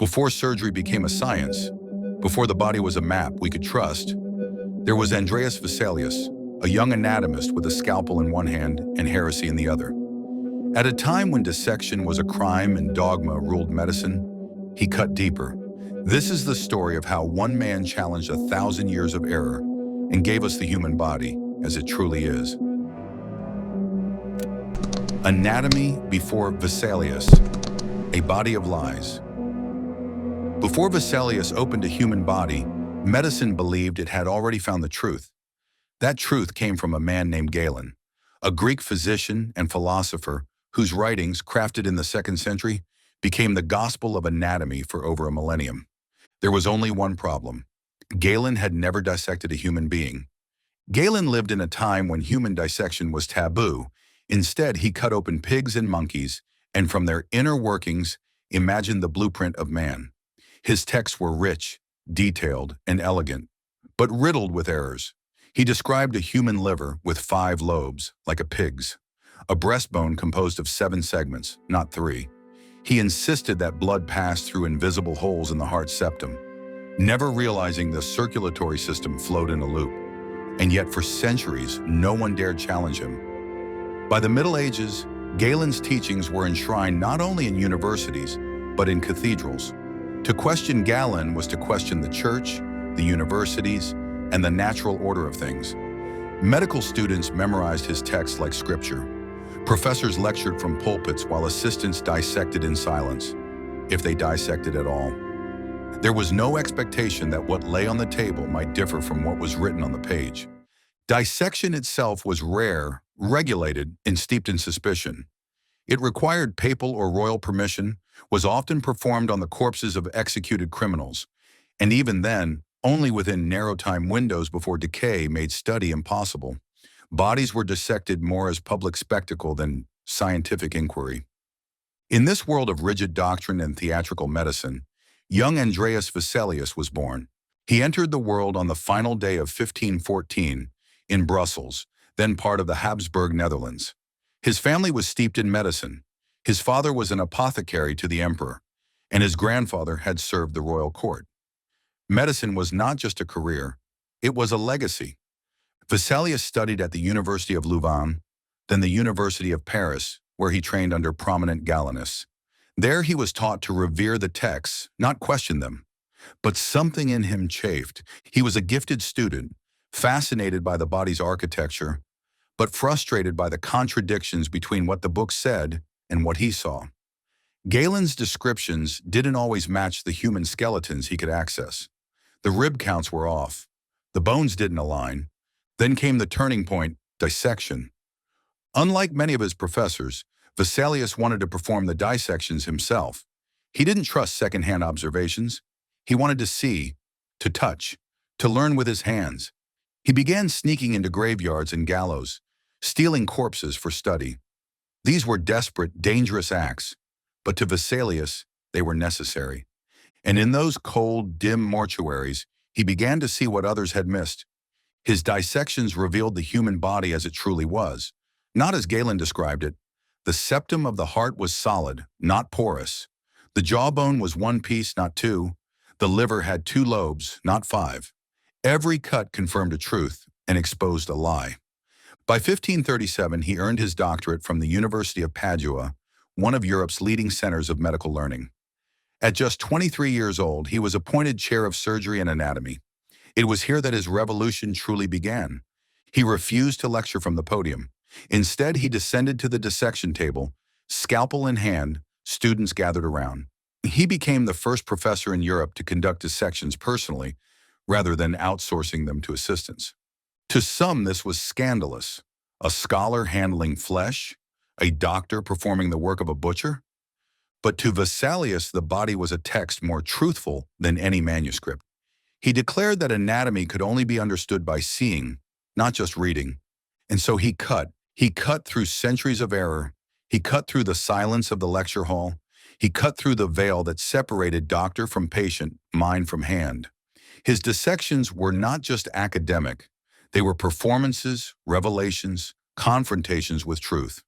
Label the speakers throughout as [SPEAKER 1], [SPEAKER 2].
[SPEAKER 1] Before surgery became a science, before the body was a map we could trust, there was Andreas Vesalius, a young anatomist with a scalpel in one hand and heresy in the other. At a time when dissection was a crime and dogma ruled medicine, he cut deeper. This is the story of how one man challenged 1,000 years of error and gave us the human body as it truly is. Anatomy before Vesalius, a body of lies. Before Vesalius opened a human body, medicine believed it had already found the truth. That truth came from a man named Galen, a Greek physician and philosopher whose writings, crafted in the 2nd century, became the gospel of anatomy for over a millennium. There was only one problem. Galen had never dissected a human being. Galen lived in a time when human dissection was taboo. Instead, he cut open pigs and monkeys, and from their inner workings, imagined the blueprint of man. His texts were rich, detailed, and elegant, but riddled with errors. He described a human liver with 5 lobes, like a pig's, a breastbone composed of 7 segments, not 3. He insisted that blood passed through invisible holes in the heart septum, never realizing the circulatory system flowed in a loop. And yet for centuries, no one dared challenge him. By the Middle Ages, Galen's teachings were enshrined not only in universities, but in cathedrals. To question Galen was to question the church, the universities, and the natural order of things. Medical students memorized his texts like scripture. Professors lectured from pulpits while assistants dissected in silence, if they dissected at all. There was no expectation that what lay on the table might differ from what was written on the page. Dissection itself was rare, regulated, and steeped in suspicion. It required papal or royal permission, was often performed on the corpses of executed criminals, and even then, only within narrow time windows before decay made study impossible. Bodies were dissected more as public spectacle than scientific inquiry. In this world of rigid doctrine and theatrical medicine, young Andreas Vesalius was born. He entered the world on the final day of 1514 in Brussels, then part of the Habsburg Netherlands. His family was steeped in medicine. His father was an apothecary to the emperor, and his grandfather had served the royal court. Medicine was not just a career, it was a legacy. Vesalius studied at the University of Louvain, then the University of Paris, where he trained under prominent Galenists. There he was taught to revere the texts, not question them. But something in him chafed. He was a gifted student, fascinated by the body's architecture, but frustrated by the contradictions between what the book said and what he saw. Galen's descriptions didn't always match the human skeletons he could access. The rib counts were off. The bones didn't align. Then came the turning point, dissection. Unlike many of his professors, Vesalius wanted to perform the dissections himself. He didn't trust second-hand observations. He wanted to see, to touch, to learn with his hands. He began sneaking into graveyards and gallows, stealing corpses for study. These were desperate, dangerous acts, but to Vesalius, they were necessary. And in those cold, dim mortuaries, he began to see what others had missed. His dissections revealed the human body as it truly was, not as Galen described it. The septum of the heart was solid, not porous. The jawbone was 1 piece, not 2. The liver had 2 lobes, not 5. Every cut confirmed a truth and exposed a lie. By 1537, he earned his doctorate from the University of Padua, one of Europe's leading centers of medical learning. At just 23 years old, he was appointed chair of surgery and anatomy. It was here that his revolution truly began. He refused to lecture from the podium. Instead, he descended to the dissection table, scalpel in hand. Students gathered around. He became the first professor in Europe to conduct dissections personally, rather than outsourcing them to assistants. To some, this was scandalous. A scholar handling flesh, a doctor performing the work of a butcher. But to Vesalius, the body was a text more truthful than any manuscript. He declared that anatomy could only be understood by seeing, not just reading. And so he cut through centuries of error. He cut through the silence of the lecture hall. He cut through the veil that separated doctor from patient, mind from hand. His dissections were not just academic. They were performances, revelations, confrontations with truth.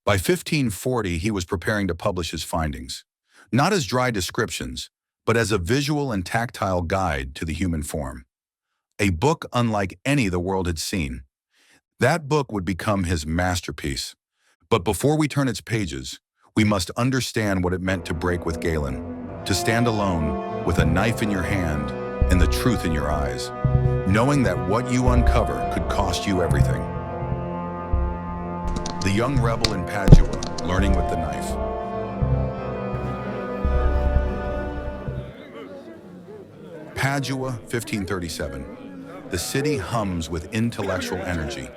[SPEAKER 1] By 1540, he was preparing to publish his findings. not as dry descriptions, but as a visual and tactile guide to the human form. A book unlike any the world had seen. That book would become his masterpiece. But before we turn its pages, we must understand what it meant to break with Galen, to stand alone with a knife in your hand and the truth in your eyes, knowing that what you uncover could cost you everything. The young rebel in Padua, learning with the knife. Padua, 1537. The city hums with intellectual energy.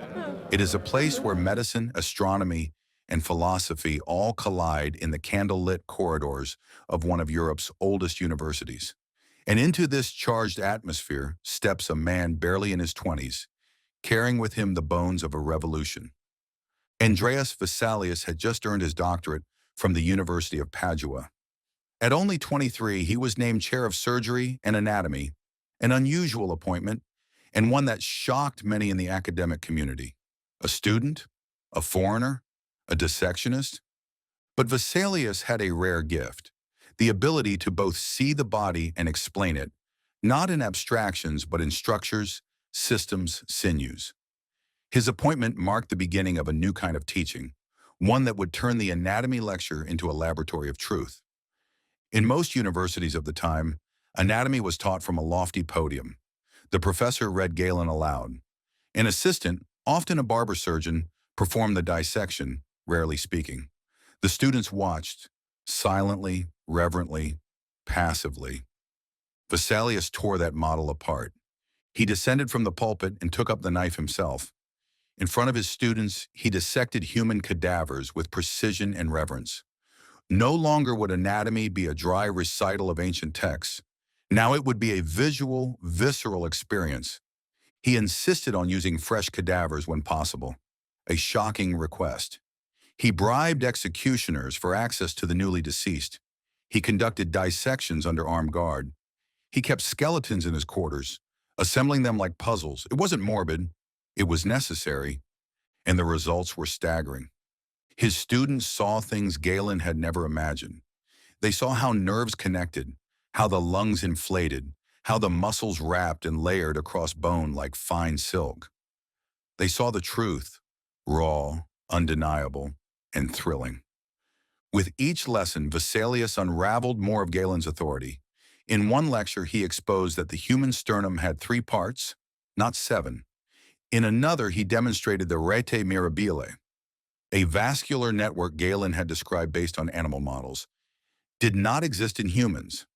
[SPEAKER 1] It is a place where medicine, astronomy, and philosophy all collide in the candlelit corridors of one of Europe's oldest universities. And into this charged atmosphere steps a man barely in his 20s, carrying with him the bones of a revolution. Andreas Vesalius had just earned his doctorate from the University of Padua. At only 23, he was named chair of surgery and anatomy, an unusual appointment, and one that shocked many in the academic community. A student, a foreigner, a dissectionist. But Vesalius had a rare gift, the ability to both see the body and explain it, not in abstractions but in structures, systems, sinews. His appointment marked the beginning of a new kind of teaching, one that would turn the anatomy lecture into a laboratory of truth. In most universities of the time, anatomy was taught from a lofty podium. The professor read Galen aloud. An assistant, often a barber surgeon, performed the dissection, rarely speaking. The students watched, silently, reverently, passively. Vesalius tore that model apart. He descended from the pulpit and took up the knife himself. In front of his students, he dissected human cadavers with precision and reverence. No longer would anatomy be a dry recital of ancient texts. Now it would be a visual, visceral experience. He insisted on using fresh cadavers when possible, a shocking request. He bribed executioners for access to the newly deceased. He conducted dissections under armed guard. He kept skeletons in his quarters, assembling them like puzzles. It wasn't morbid, it was necessary, and the results were staggering. His students saw things Galen had never imagined. They saw how nerves connected, how the lungs inflated, how the muscles wrapped and layered across bone like fine silk. They saw the truth, raw, undeniable, and thrilling. With each lesson, Vesalius unraveled more of Galen's authority. In one lecture, he exposed that the human sternum had 3 parts, not 7. In another, he demonstrated the rete mirabile, a vascular network Galen had described based on animal models, did not exist in humans.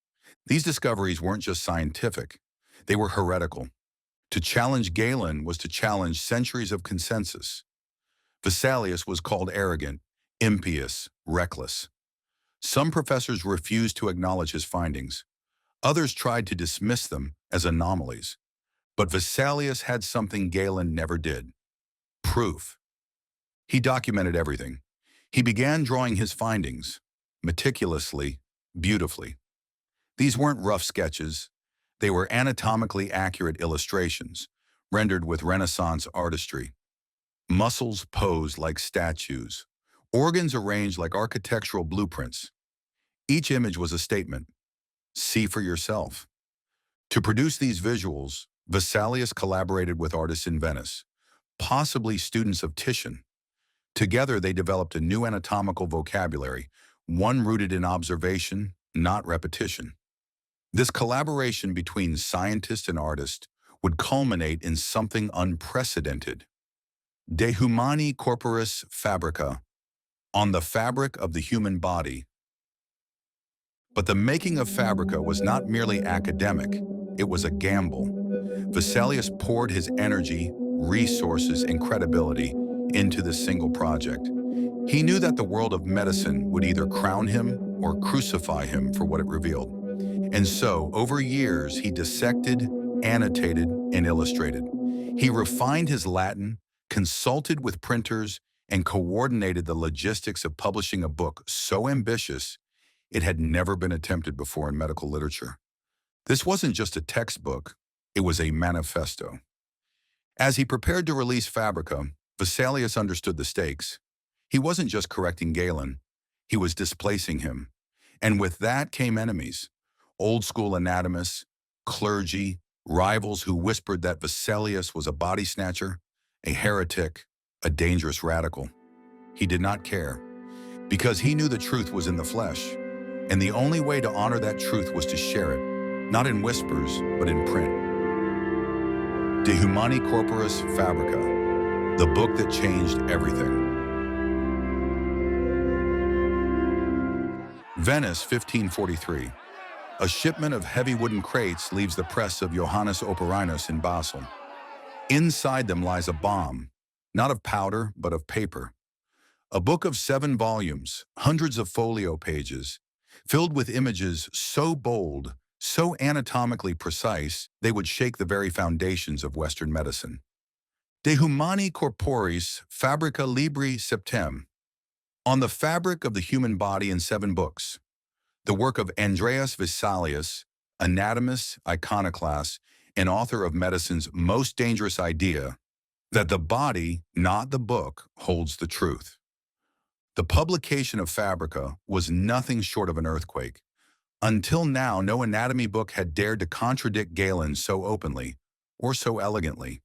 [SPEAKER 1] These discoveries weren't just scientific, they were heretical. To challenge Galen was to challenge centuries of consensus. Vesalius was called arrogant, impious, reckless. Some professors refused to acknowledge his findings. Others tried to dismiss them as anomalies. But Vesalius had something Galen never did: proof. He documented everything. He began drawing his findings, meticulously, beautifully. These weren't rough sketches. They were anatomically accurate illustrations, rendered with Renaissance artistry. Muscles posed like statues, organs arranged like architectural blueprints. Each image was a statement. See for yourself. To produce these visuals, Vesalius collaborated with artists in Venice, possibly students of Titian. Together, they developed a new anatomical vocabulary, one rooted in observation, not repetition. This collaboration between scientist and artist would culminate in something unprecedented. De Humani Corporis Fabrica, on the fabric of the human body. But the making of Fabrica was not merely academic, it was a gamble. Vesalius poured his energy, resources, and credibility into this single project. He knew that the world of medicine would either crown him or crucify him for what it revealed. And so, over years, he dissected, annotated, and illustrated. He refined his Latin, consulted with printers, and coordinated the logistics of publishing a book so ambitious it had never been attempted before in medical literature. This wasn't just a textbook, it was a manifesto. As he prepared to release Fabrica, Vesalius understood the stakes. He wasn't just correcting Galen, he was displacing him. And with that came enemies, old-school anatomists, clergy, rivals who whispered that Vesalius was a body snatcher, a heretic, a dangerous radical. He did not care, because he knew the truth was in the flesh, and the only way to honor that truth was to share it, not in whispers, but in print. De Humani Corporis Fabrica, the book that changed everything. Venice, 1543. A shipment of heavy wooden crates leaves the press of Johannes Operinus in Basel. Inside them lies a bomb, not of powder, but of paper. A book of 7 volumes, hundreds of folio pages, filled with images so bold, so anatomically precise, they would shake the very foundations of Western medicine. De Humani Corporis Fabrica Libri Septem. On the fabric of the human body in 7 books. The work of Andreas Vesalius, anatomist, iconoclast, and author of medicine's most dangerous idea, that the body, not the book, holds the truth. The publication of Fabrica was nothing short of an earthquake. Until now, no anatomy book had dared to contradict Galen so openly, or so elegantly.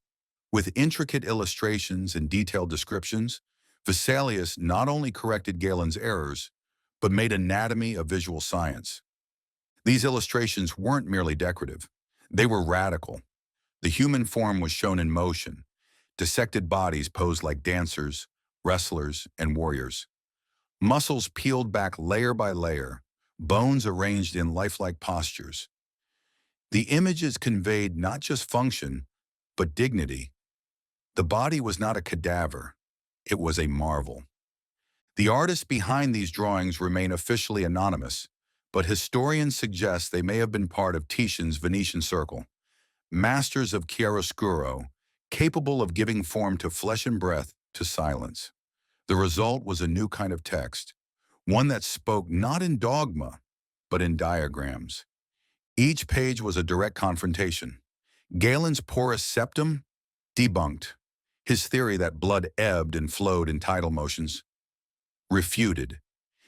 [SPEAKER 1] With intricate illustrations and detailed descriptions, Vesalius not only corrected Galen's errors, but made anatomy a visual science. These illustrations weren't merely decorative. They were radical. The human form was shown in motion. Dissected bodies posed like dancers, wrestlers, and warriors. Muscles peeled back layer by layer, bones arranged in lifelike postures. The images conveyed not just function, but dignity. The body was not a cadaver. It was a marvel. The artists behind these drawings remain officially anonymous, but historians suggest they may have been part of Titian's Venetian circle, masters of chiaroscuro, capable of giving form to flesh and breath to silence. The result was a new kind of text, one that spoke not in dogma, but in diagrams. Each page was a direct confrontation. Galen's porous septum? Debunked. His theory that blood ebbed and flowed in tidal motions? Refuted.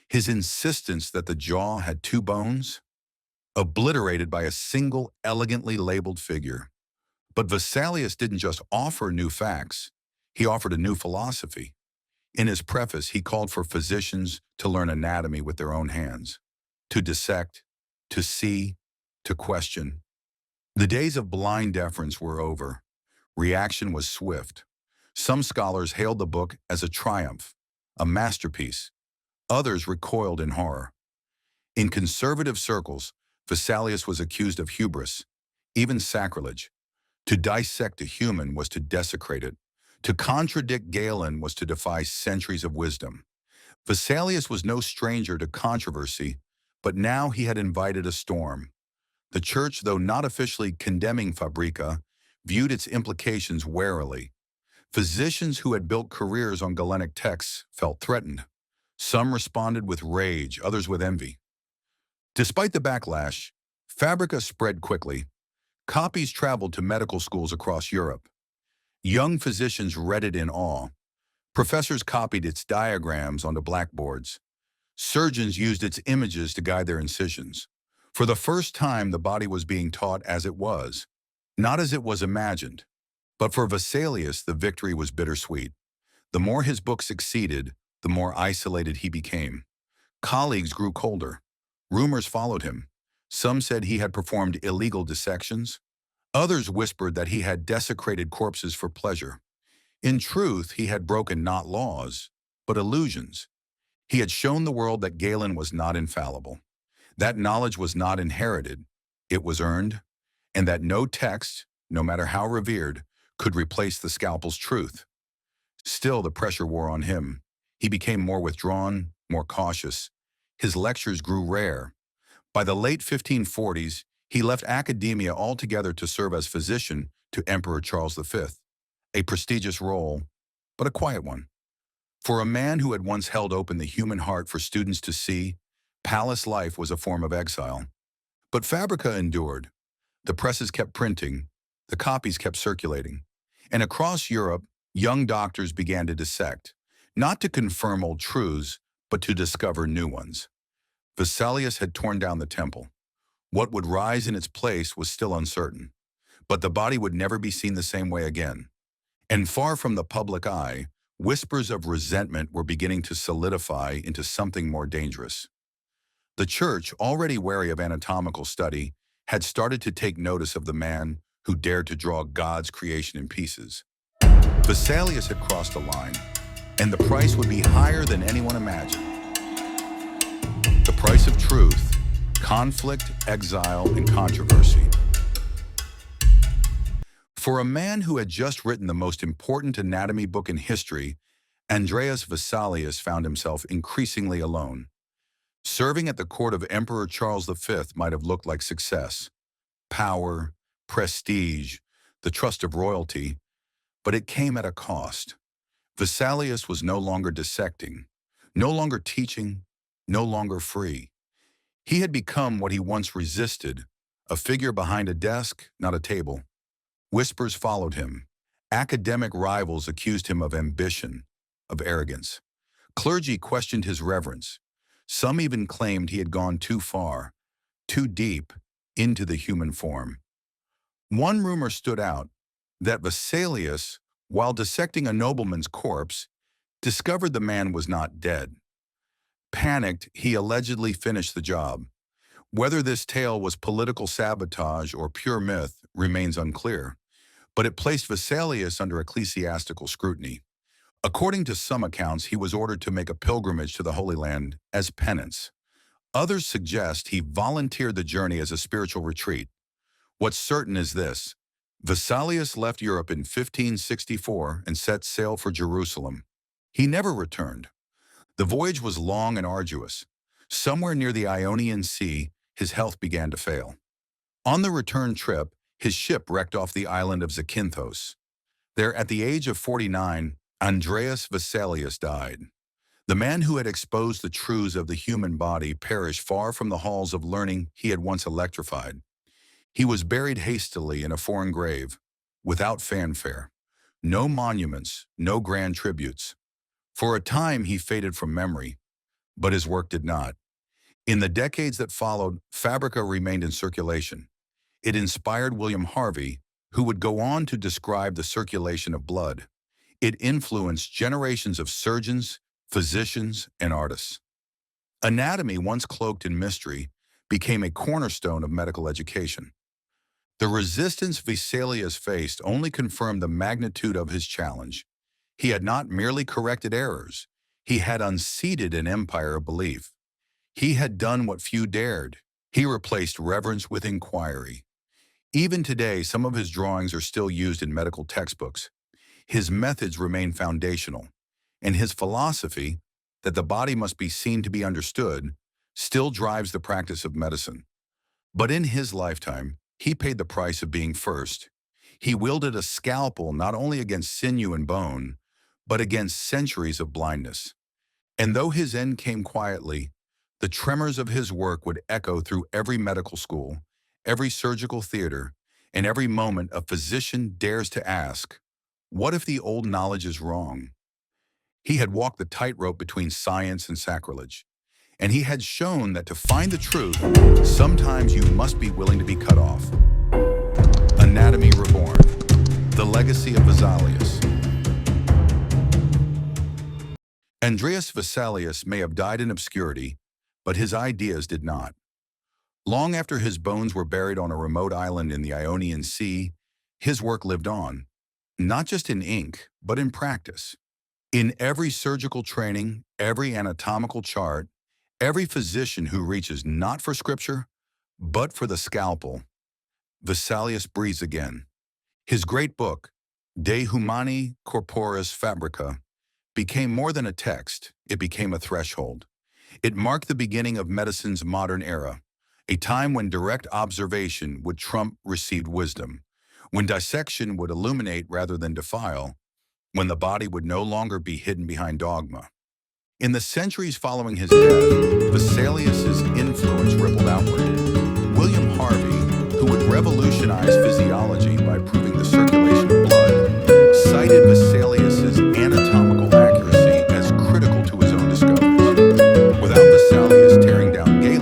[SPEAKER 1] His insistence that the jaw had 2 bones? Obliterated by a single elegantly labeled figure. But Vesalius didn't just offer new facts, he offered a new philosophy. In his preface, he called for physicians to learn anatomy with their own hands, to dissect, to see, to question. The days of blind deference were over. Reaction was swift. Some scholars hailed the book as a triumph, a masterpiece. Others recoiled in horror. In conservative circles, Vesalius was accused of hubris, even sacrilege. To dissect a human was to desecrate it. To contradict Galen was to defy centuries of wisdom. Vesalius was no stranger to controversy, but now he had invited a storm. The church, though not officially condemning Fabrica, viewed its implications warily. Physicians who had built careers on Galenic texts felt threatened. Some responded with rage, others with envy. Despite the backlash, Fabrica spread quickly. Copies traveled to medical schools across Europe. Young physicians read it in awe. Professors copied its diagrams onto blackboards. Surgeons used its images to guide their incisions. For the first time, the body was being taught as it was, not as it was imagined. But for Vesalius, the victory was bittersweet. The more his book succeeded, the more isolated he became. Colleagues grew colder. Rumors followed him. Some said he had performed illegal dissections. Others whispered that he had desecrated corpses for pleasure. In truth, he had broken not laws, but illusions. He had shown the world that Galen was not infallible. That knowledge was not inherited, it was earned, and that no text, no matter how revered, could replace the scalpel's truth. Still, the pressure wore on him. He became more withdrawn, more cautious. His lectures grew rare. By the late 1540s, he left academia altogether to serve as physician to Emperor Charles V, a prestigious role, but a quiet one. For a man who had once held open the human heart for students to see, palace life was a form of exile. But Fabrica endured. The presses kept printing, the copies kept circulating, and across Europe, young doctors began to dissect, not to confirm old truths, but to discover new ones. Vesalius had torn down the temple. What would rise in its place was still uncertain, but the body would never be seen the same way again. And far from the public eye, whispers of resentment were beginning to solidify into something more dangerous. The church, already wary of anatomical study, had started to take notice of the man who dared to draw God's creation in pieces. Vesalius had crossed a line, and the price would be higher than anyone imagined. The price of truth, conflict, exile, and controversy. For a man who had just written the most important anatomy book in history, Andreas Vesalius found himself increasingly alone. Serving at the court of Emperor Charles V might have looked like success, power, prestige, the trust of royalty, but it came at a cost. Vesalius was no longer dissecting, no longer teaching, no longer free. He had become what he once resisted, a figure behind a desk, not a table. Whispers followed him. Academic rivals accused him of ambition, of arrogance. Clergy questioned his reverence. Some even claimed he had gone too far, too deep, into the human form. One rumor stood out, that Vesalius, while dissecting a nobleman's corpse, discovered the man was not dead. Panicked, he allegedly finished the job. Whether this tale was political sabotage or pure myth remains unclear, but it placed Vesalius under ecclesiastical scrutiny. According to some accounts, he was ordered to make a pilgrimage to the Holy Land as penance. Others suggest he volunteered the journey as a spiritual retreat. What's certain is this: Vesalius left Europe in 1564 and set sail for Jerusalem. He never returned. The voyage was long and arduous. Somewhere near the Ionian Sea, his health began to fail. On the return trip, his ship wrecked off the island of Zakynthos. There, at the age of 49, Andreas Vesalius died. The man who had exposed the truths of the human body perished far from the halls of learning he had once electrified. He was buried hastily in a foreign grave, without fanfare. No monuments, no grand tributes. For a time he faded from memory, but his work did not. In the decades that followed, Fabrica remained in circulation. It inspired William Harvey, who would go on to describe the circulation of blood. It influenced generations of surgeons, physicians, and artists. Anatomy, once cloaked in mystery, became a cornerstone of medical education. The resistance Vesalius faced only confirmed the magnitude of his challenge. He had not merely corrected errors. He had unseated an empire of belief. He had done what few dared. He replaced reverence with inquiry. Even today, some of his drawings are still used in medical textbooks. His methods remain foundational, and his philosophy, that the body must be seen to be understood, still drives the practice of medicine. But in his lifetime, he paid the price of being first. He wielded a scalpel not only against sinew and bone, but against centuries of blindness. And though his end came quietly, the tremors of his work would echo through every medical school, every surgical theater, and every moment a physician dares to ask, what if the old knowledge is wrong? He had walked the tightrope between science and sacrilege, and he had shown that to find the truth, sometimes you must be willing to be cut off. Anatomy Reborn, the legacy of Vesalius. Andreas Vesalius may have died in obscurity, but his ideas did not. Long after his bones were buried on a remote island in the Ionian Sea, his work lived on, not just in ink, but in practice. In every surgical training, every anatomical chart, every physician who reaches not for scripture, but for the scalpel, Vesalius breathes again. His great book, De Humani Corporis Fabrica, became more than a text, it became a threshold. It marked the beginning of medicine's modern era, a time when direct observation would trump received wisdom, when dissection would illuminate rather than defile, when the body would no longer be hidden behind dogma. In the centuries following his death, Vesalius's influence rippled outward. William Harvey, who would revolutionize physiology by proving the circulation of blood, cited Vesalius's anatomical accuracy as critical to his own discoveries. Without Vesalius tearing down Galen,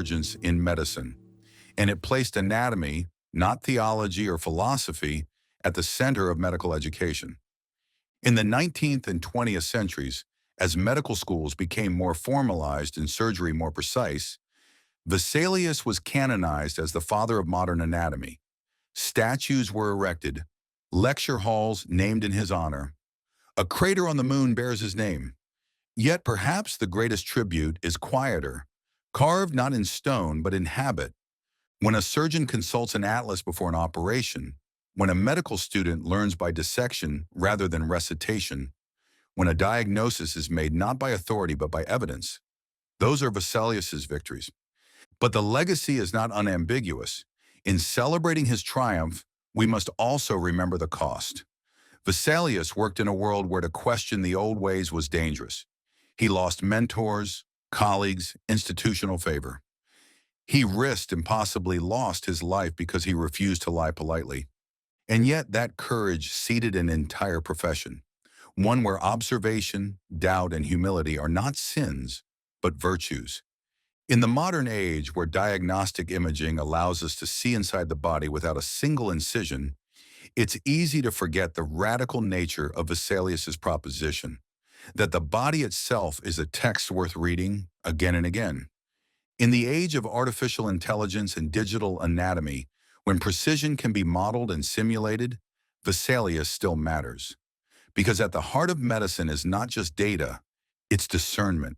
[SPEAKER 1] resurgence in medicine, and it placed anatomy, not theology or philosophy, at the center of medical education. In the 19th and 20th centuries, as medical schools became more formalized and surgery more precise, Vesalius was canonized as the father of modern anatomy. Statues were erected, lecture halls named in his honor. A crater on the moon bears his name. Yet perhaps the greatest tribute is quieter, carved not in stone but in habit. When a surgeon consults an atlas before an operation, when a medical student learns by dissection rather than recitation, when a diagnosis is made not by authority but by evidence, those are Vesalius's victories. But the legacy is not unambiguous. In celebrating his triumph, we must also remember the cost. Vesalius worked in a world where to question the old ways was dangerous. He lost mentors, colleagues, institutional favor. He risked and possibly lost his life because he refused to lie politely. And yet that courage seeded an entire profession, one where observation, doubt, and humility are not sins, but virtues. In the modern age where diagnostic imaging allows us to see inside the body without a single incision, it's easy to forget the radical nature of Vesalius's proposition, that the body itself is a text worth reading again and again. In the age of artificial intelligence and digital anatomy, when precision can be modeled and simulated, Vesalius still matters. Because at the heart of medicine is not just data, it's discernment,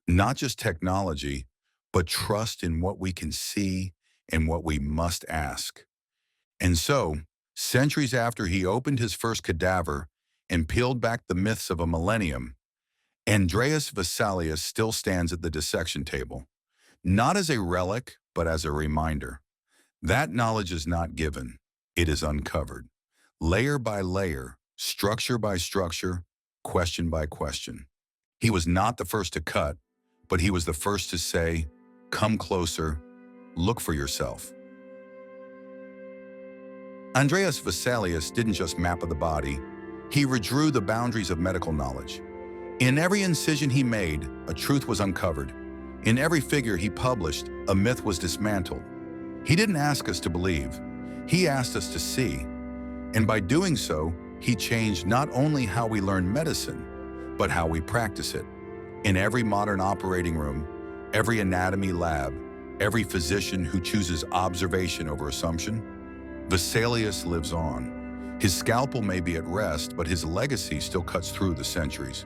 [SPEAKER 1] not just technology, but trust in what we can see and what we must ask. And so, centuries after he opened his first cadaver and peeled back the myths of a millennium, Andreas Vesalius still stands at the dissection table, not as a relic, but as a reminder. That knowledge is not given, it is uncovered, layer by layer, structure by structure, question by question. He was not the first to cut, but he was the first to say, "Come closer, look for yourself." Andreas Vesalius didn't just map the body, he redrew the boundaries of medical knowledge. In every incision he made, a truth was uncovered. In every figure he published, a myth was dismantled. He didn't ask us to believe, he asked us to see. And by doing so, he changed not only how we learn medicine, but how we practice it. In every modern operating room, every anatomy lab, every physician who chooses observation over assumption, Vesalius lives on. His scalpel may be at rest, but his legacy still cuts through the centuries.